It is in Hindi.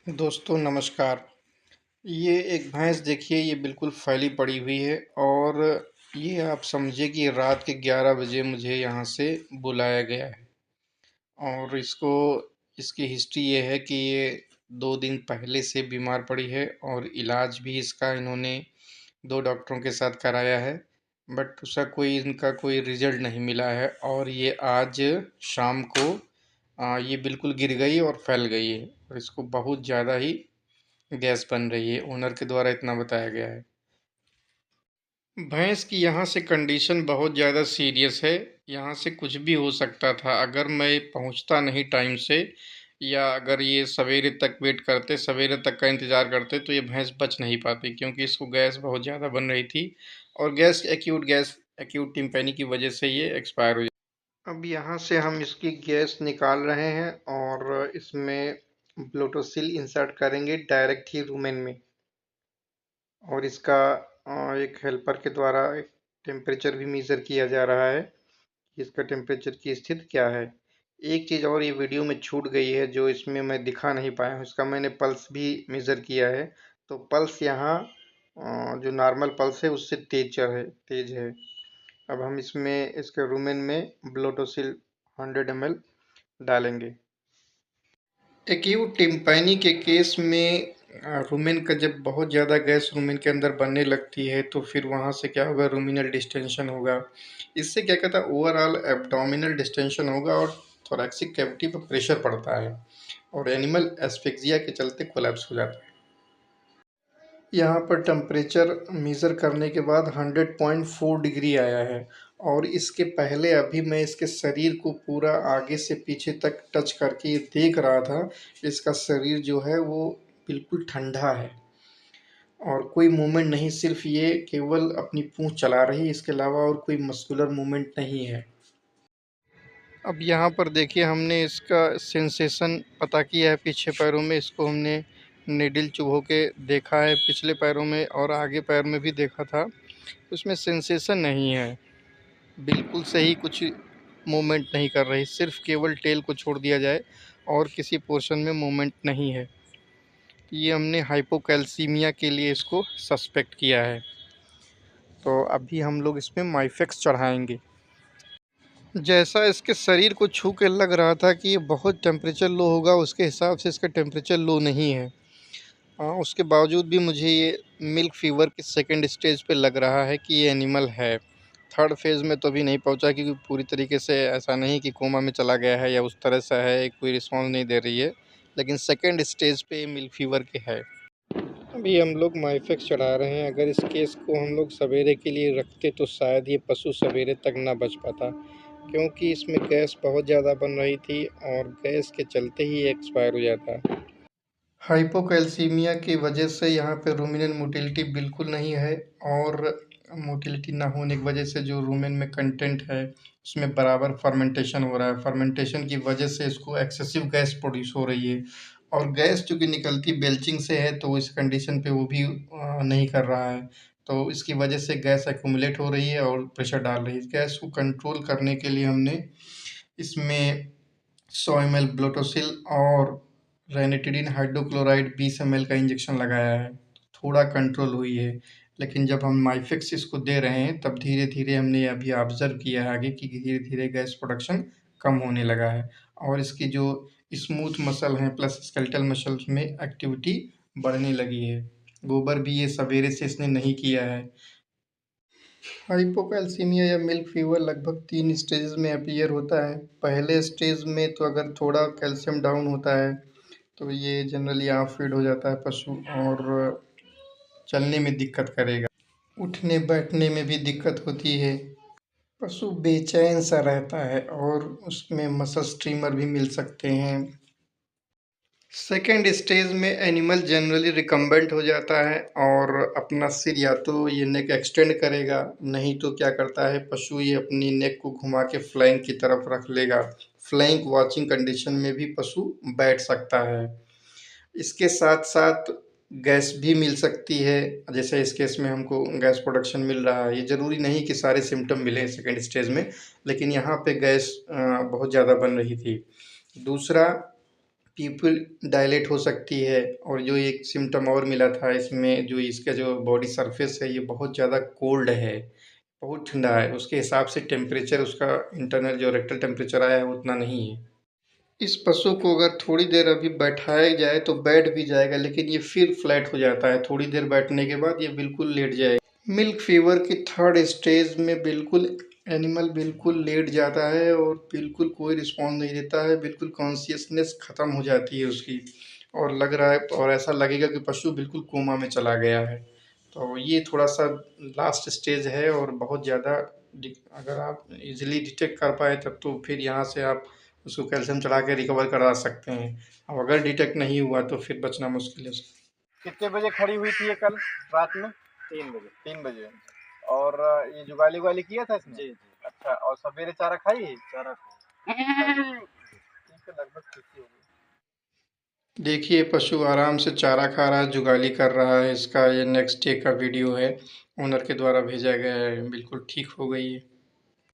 दोस्तों नमस्कार। ये एक भैंस देखिए, ये बिल्कुल फैली पड़ी हुई है और ये आप समझिए कि रात के 11 बजे मुझे यहाँ से बुलाया गया है। और इसकी हिस्ट्री ये है कि ये 2 दिन पहले से बीमार पड़ी है और इलाज भी इसका इन्होंने 2 डॉक्टरों के साथ कराया है, बट उसका इनका कोई रिजल्ट नहीं मिला है। और ये आज शाम को ये बिल्कुल गिर गई और फैल गई है और इसको बहुत ज़्यादा ही गैस बन रही है। ओनर के द्वारा इतना बताया गया है। भैंस की यहाँ से कंडीशन बहुत ज़्यादा सीरियस है। यहाँ से कुछ भी हो सकता था अगर मैं पहुँचता नहीं टाइम से, या अगर ये सवेरे तक वेट करते, सवेरे तक का इंतज़ार करते, तो ये भैंस बच नहीं पाती, क्योंकि इसको गैस बहुत ज़्यादा बन रही थी और गैस एक्यूट टिम्पैनी की वजह से ये एक्सपायर हो जाए। अब यहाँ से हम इसकी गैस निकाल रहे हैं और इसमें ब्लोटोसिल इंसर्ट करेंगे डायरेक्ट ही रूमेन में। और इसका एक हेल्पर के द्वारा एक टेम्परेचर भी मेज़र किया जा रहा है कि इसका टेम्परेचर की स्थिति क्या है। एक चीज़ और ये वीडियो में छूट गई है जो इसमें मैं दिखा नहीं पाया हूँ, इसका मैंने पल्स भी मेज़र किया है। तो पल्स यहाँ जो नॉर्मल पल्स है उससे तेज है। अब हम इसमें इसके रूमेन में ब्लोटोसिल 100 ml डालेंगे। एक्यूट टिम्पैनी के केस में रूमेन का जब बहुत ज़्यादा गैस रूमेन के अंदर बनने लगती है तो फिर वहाँ से क्या होगा, रूमिनल डिस्टेंशन होगा। इससे क्या कहता है, ओवरऑल एब्डोमिनल डिस्टेंशन होगा और थोरैक्सिक कैविटी पर प्रेशर पड़ता है और एनिमल एस्फिक्सिया के चलते कोलैप्स हो जाता है। यहाँ पर टेम्परेचर मेज़र करने के बाद 100.4 डिग्री आया है और इसके पहले अभी मैं इसके शरीर को पूरा आगे से पीछे तक टच करके ये देख रहा था। इसका शरीर जो है वो बिल्कुल ठंडा है और कोई मूवमेंट नहीं, सिर्फ ये केवल अपनी पूँछ चला रही है, इसके अलावा और कोई मस्कुलर मूवमेंट नहीं है। अब यहाँ पर देखिए, हमने इसका सेंसेशन पता किया है। पीछे पैरों में इसको हमने नीडल चुभो के देखा है, पिछले पैरों में और आगे पैर में भी देखा था, उसमें सेंसेशन नहीं है। बिल्कुल सही कुछ मूवमेंट नहीं कर रही, सिर्फ केवल टेल को छोड़ दिया जाए और किसी पोर्शन में मूवमेंट नहीं है। ये हमने हाइपोकैल्सीमिया के लिए इसको सस्पेक्ट किया है। तो अभी हम लोग इसमें माइफेक्स चढ़ाएंगे। जैसा इसके शरीर को छू के लग रहा था कि ये बहुत टेम्परेचर लो होगा, उसके हिसाब से इसका टेम्परेचर लो नहीं है। उसके बावजूद भी मुझे ये मिल्क फीवर के सेकंड स्टेज पे लग रहा है कि ये एनिमल है। थर्ड फेज़ में तो अभी नहीं पहुंचा, क्योंकि पूरी तरीके से ऐसा नहीं कि कोमा में चला गया है या उस तरह से है, कोई रिस्पॉन्स नहीं दे रही है, लेकिन सेकंड स्टेज पे मिल्क फीवर के है। अभी हम लोग माइफेक्स चढ़ा रहे हैं। अगर इस केस को हम लोग सवेरे के लिए रखते तो शायद ये पशु सवेरे तक ना बच पाता, क्योंकि इसमें गैस बहुत ज़्यादा बन रही थी और गैस के चलते ही एक्सपायर हो जाता। हाइपोकैल्सीमिया की वजह से यहाँ पे रूमिनल मोटिलिटी बिल्कुल नहीं है और मोटिलिटी ना होने की वजह से जो रूमेन में कंटेंट है उसमें बराबर फर्मेंटेशन हो रहा है। फर्मेंटेशन की वजह से इसको एक्सेसिव गैस प्रोड्यूस हो रही है और गैस चूँकि निकलती बेल्चिंग से है, तो इस कंडीशन पे वो भी नहीं कर रहा है। तो इसकी वजह से गैस एक्यूमुलेट हो रही है और प्रेशर डाल रही है। गैस को कंट्रोल करने के लिए हमने इसमें 100 ml ब्लोटोसिल और रैनिटिडिन हाइड्रोक्लोराइड 20 ml का इंजेक्शन लगाया है। थोड़ा कंट्रोल हुई है, लेकिन जब हम माइफेक्स इसको दे रहे हैं तब धीरे धीरे हमने अभी ऑब्जर्व किया है आगे कि धीरे धीरे गैस प्रोडक्शन कम होने लगा है और इसकी जो स्मूथ मसल हैं प्लस स्केलेटल मसल्स में एक्टिविटी बढ़ने लगी है। गोबर भी ये सवेरे से इसने नहीं किया है। हाइपोकैल्सीमिया या मिल्क फीवर लगभग 3 स्टेजेस में अपीयर होता है। पहले स्टेज में तो अगर थोड़ा कैल्शियम डाउन होता है तो ये जनरली ऑफ फीड हो जाता है पशु और चलने में दिक्कत करेगा, उठने बैठने में भी दिक्कत होती है। पशु बेचैन सा रहता है और उसमें मसल स्ट्रीमर भी मिल सकते हैं। सेकेंड स्टेज में एनिमल जनरली रिकम्बेंट हो जाता है और अपना सिर या तो ये नेक एक्सटेंड करेगा, नहीं तो क्या करता है पशु, ये अपनी नेक को घुमा के फ्लैंक की तरफ रख लेगा। फ्लैंक वॉचिंग कंडीशन में भी पशु बैठ सकता है। इसके साथ साथ गैस भी मिल सकती है, जैसे इस केस में हमको गैस प्रोडक्शन मिल रहा है। ये ज़रूरी नहीं कि सारे सिम्टम मिले सेकेंड स्टेज में, लेकिन यहाँ पे गैस बहुत ज़्यादा बन रही थी। दूसरा, प्यूपिल डायलेट हो सकती है। और जो एक सिम्पटम और मिला था इसमें, जो इसका जो बॉडी सरफेस है ये बहुत ज़्यादा कोल्ड है, बहुत ठंडा है। उसके हिसाब से टेम्परेचर उसका इंटरनल जो रेक्टल टेम्परेचर आया है वो उतना नहीं है। इस पशु को अगर थोड़ी देर अभी बैठाया जाए तो बैठ भी जाएगा, लेकिन ये फिर फ्लैट हो जाता है। थोड़ी देर बैठने के बाद ये बिल्कुल लेट जाएगा। मिल्क फीवर की थर्ड स्टेज में बिल्कुल एनिमल बिल्कुल लेट जाता है और बिल्कुल कोई रिस्पॉन्स नहीं देता है, बिल्कुल कॉन्शियसनेस ख़त्म हो जाती है उसकी। और लग रहा है और ऐसा लगेगा कि पशु बिल्कुल कोमा में चला गया है। तो ये थोड़ा सा लास्ट स्टेज है और बहुत ज़्यादा अगर आप इजीली डिटेक्ट कर पाए तब तो फिर यहाँ से आप उसको कैल्शियम चढ़ा के रिकवर करा सकते हैं। अब अगर डिटेक्ट नहीं हुआ तो फिर बचना मुश्किल है उसका। कितने बजे खड़ी हुई थी ये कल रात में? 3 बजे। 3 बजे। और ये जुगाली उगाली किया था इसने? जी जी। अच्छा, और सवेरे चारा खाई? चारा ठीक है, लगभग ठीक ही होगी। देखिए पशु आराम से चारा खा रहा है, जुगाली कर रहा है। इसका ये नेक्स्ट डे का वीडियो है, ओनर के द्वारा भेजा गया है। बिल्कुल ठीक हो गई है।